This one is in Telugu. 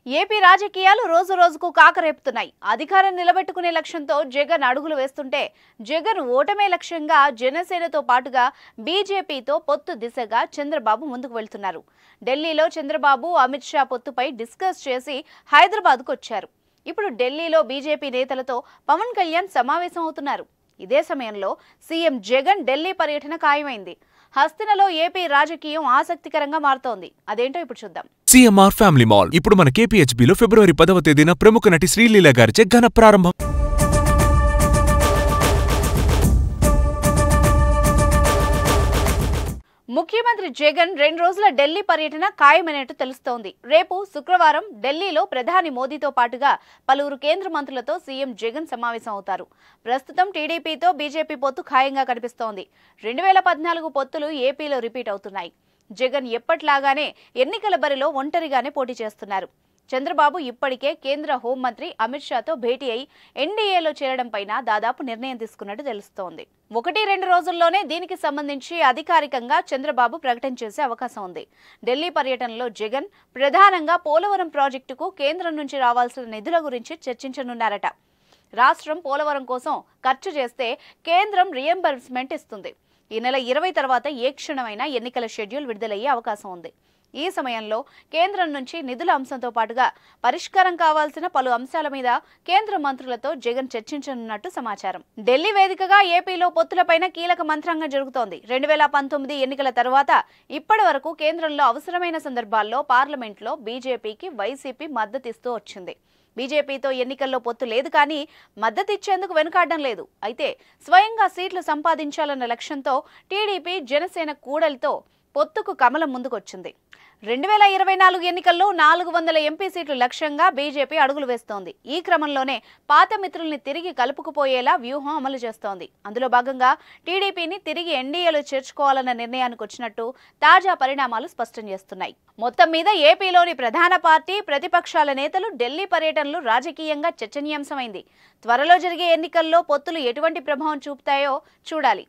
ఏపీ రాజకీయాలు రోజు రోజుకు కాకరేపుతున్నాయి. అధికారం నిలబెట్టుకునే లక్ష్యంతో జగన్ అడుగులు వేస్తుంటే జగన్ ఓటమే లక్ష్యంగా జనసేనతో పాటుగా బీజేపీతో పొత్తు దిశగా చంద్రబాబు ముందుకు వెళ్తున్నారు. ఢిల్లీలో చంద్రబాబు అమిత్ షా పొత్తుపై డిస్కస్ చేసి హైదరాబాద్కు వచ్చారు. ఇప్పుడు ఢిల్లీలో బీజేపీ నేతలతో పవన్ కళ్యాణ్ సమావేశం అవుతున్నారు. ఇదే సమయంలో సీఎం జగన్ ఢిల్లీ పర్యటన ఖాయమైంది. హస్తినలో ఏపీ రాజకీయం ఆసక్తికరంగా మారుతోంది. అదేంటో ఇప్పుడు చూద్దాం. సిఎంఆర్ ఫ్యామిలీ మాల్ ఇప్పుడు మన కేపీహెచ్బీలో ఫిబ్రవరి 10వ తేదీన ప్రముఖ నటి శ్రీలీల గారిచే ఘన ప్రారంభం. ముఖ్యమంత్రి జగన్ 2 రోజుల ఢిల్లీ పర్యటన ఖాయమైనట్టు తెలుస్తోంది. రేపు శుక్రవారం ఢిల్లీలో ప్రధాని మోదీతో పాటుగా పలువురు కేంద్ర మంత్రులతో సీఎం జగన్ సమావేశం అవుతారు. ప్రస్తుతం టీడీపీతో బీజేపీ పొత్తు ఖాయంగా కనిపిస్తోంది. 2014 పొత్తులు ఏపీలో రిపీట్ అవుతున్నాయి. జగన్ ఎప్పట్లాగానే ఎన్నికల బరిలో ఒంటరిగానే పోటీ చేస్తున్నారు. చంద్రబాబు ఇప్పటికే కేంద్ర హోంమంత్రి అమిత్ షాతో భేటీ అయి ఎన్డీఏలో చేరడంపైన దాదాపు నిర్ణయం తీసుకున్నట్టు తెలుస్తోంది. 1-2 రోజుల్లోనే దీనికి సంబంధించి అధికారికంగా చంద్రబాబు ప్రకటన చేసే అవకాశం ఉంది. ఢిల్లీ పర్యటనలో జగన్ ప్రధానంగా పోలవరం ప్రాజెక్టుకు కేంద్రం నుంచి రావాల్సిన నిధుల గురించి చర్చించనున్నారట. రాష్ట్రం పోలవరం కోసం ఖర్చు చేస్తే కేంద్రం రియంబర్స్మెంట్ ఇస్తుంది. ఈ నెల 20 తర్వాత ఏ క్షణమైనా ఎన్నికల షెడ్యూల్ విడుదలయ్యే అవకాశం ఉంది. ఈ సమయంలో కేంద్రం నుంచి నిధుల అంశంతో పాటుగా పరిష్కారం కావాల్సిన పలు అంశాల మీద కేంద్ర మంత్రులతో జగన్ చర్చించనున్నట్టు సమాచారం. ఢిల్లీ వేదికగా ఏపీలో పొత్తులపైన కీలక మంత్రాంగం జరుగుతోంది. 2019 ఎన్నికల తర్వాత ఇప్పటి వరకు కేంద్రంలో అవసరమైన సందర్భాల్లో పార్లమెంట్లో బీజేపీకి వైసీపీ మద్దతిస్తూ వచ్చింది. బీజేపీతో ఎన్నికల్లో పొత్తు లేదు, కానీ మద్దతిచ్చేందుకు వెనుకాడడం లేదు. అయితే స్వయంగా సీట్లు సంపాదించాలన్న లక్ష్యంతో టీడీపీ జనసేన కూడలితో పొత్తుకు కమలం ముందుకొచ్చింది. 2024 ఎన్నికల్లో 400 ఎంపీ సీట్లు లక్ష్యంగా బీజేపీ అడుగులు వేస్తోంది. ఈ క్రమంలోనే పాత మిత్రుల్ని తిరిగి కలుపుకుపోయేలా వ్యూహం అమలు చేస్తోంది. అందులో భాగంగా టీడీపీని తిరిగి ఎన్డీఏలో చేర్చుకోవాలన్న నిర్ణయానికి వచ్చినట్టు తాజా పరిణామాలు స్పష్టం చేస్తున్నాయి. మొత్తం మీద ఏపీలోని ప్రధాన పార్టీ ప్రతిపక్షాల నేతలు ఢిల్లీ పర్యటనలు రాజకీయంగా చర్చనీయాంశమైంది. త్వరలో జరిగే ఎన్నికల్లో పొత్తులు ఎటువంటి ప్రభావం చూపుతాయో చూడాలి.